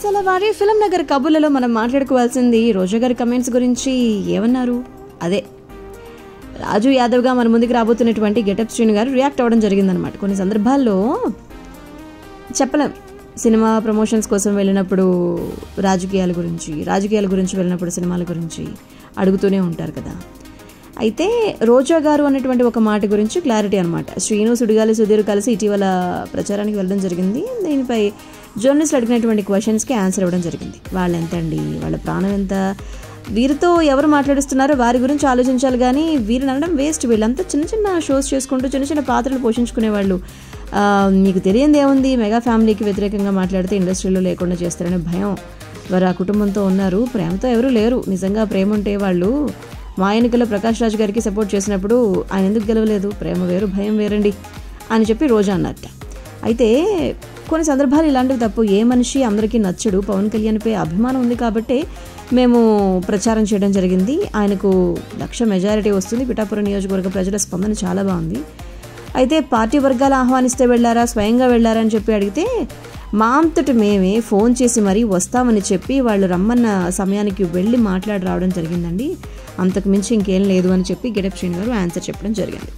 అసలు వారి ఫిలిం నగర్ కబుర్లలో మనం మాట్లాడుకోవాల్సింది రోజా గారి కమెంట్స్ గురించి ఏమన్నారు. అదే రాజు యాదవ్గా మన ముందుకు రాబోతున్నటువంటి గెటప్ శ్రీను గారు రియాక్ట్ అవ్వడం జరిగిందనమాట. కొన్ని సందర్భాల్లో చెప్పలేం, సినిమా ప్రమోషన్స్ కోసం వెళ్ళినప్పుడు రాజకీయాల గురించి వెళ్ళినప్పుడు సినిమాల గురించి అడుగుతూనే ఉంటారు కదా. అయితే రోజా గారు అనేటువంటి ఒక మాట గురించి క్లారిటీ అనమాట. శ్రీను, సుడిగాలి, సుధీర్ కలిసి ఇటీవల ప్రచారానికి వెళ్ళడం జరిగింది. దీనిపై జర్నలిస్టులు అడిగినటువంటి క్వశ్చన్స్కి ఆన్సర్ ఇవ్వడం జరిగింది. వాళ్ళు ఎంత అండి, వాళ్ళ ప్రాణం ఎంత, వీరితో ఎవరు మాట్లాడిస్తున్నారో వారి గురించి ఆలోచించాలి కానీ వీరిని అనడం వేస్ట్. వీళ్ళంతా చిన్న చిన్న షోస్ చేసుకుంటూ చిన్న చిన్న పాత్రలు పోషించుకునేవాళ్ళు. మీకు తెలియంది ఏముంది, మెగా ఫ్యామిలీకి వ్యతిరేకంగా మాట్లాడితే ఇండస్ట్రీలో లేకుండా చేస్తారనే భయం. వారు ఆ కుటుంబంతో ఉన్నారు, ప్రేమతో ఎవరు లేరు. నిజంగా ప్రేమ ఉంటే వాళ్ళు మా ఎన్నికల్లో ప్రకాష్ రాజ్ గారికి సపోర్ట్ చేసినప్పుడు ఆయన ఎందుకు గెలవలేదు, ప్రేమ వేరు భయం వేరండి అని చెప్పి రోజా అన్నట్ట. అయితే కొన్ని సందర్భాలు ఇలాంటివి తప్పు. ఏ మనిషి అందరికీ నచ్చడు. పవన్ కళ్యాణ్పై అభిమానం ఉంది కాబట్టి మేము ప్రచారం చేయడం జరిగింది. ఆయనకు 1,00,000 మెజారిటీ వస్తుంది. పిఠాపురం నియోజకవర్గ ప్రజల స్పందన చాలా బాగుంది. అయితే పార్టీ వర్గాలు ఆహ్వానిస్తే వెళ్ళారా, స్వయంగా వెళ్ళారా అని చెప్పి అడిగితే మా అంతటి మేమే ఫోన్ చేసి మరీ వస్తామని చెప్పి వాళ్ళు రమ్మన్న సమయానికి వెళ్ళి మాట్లాడి రావడం జరిగిందండి. అంతకు మించి ఇంకేం లేదు అని చెప్పి గెటప్ శ్రీను గారు ఆన్సర్ చెప్పడం జరిగింది.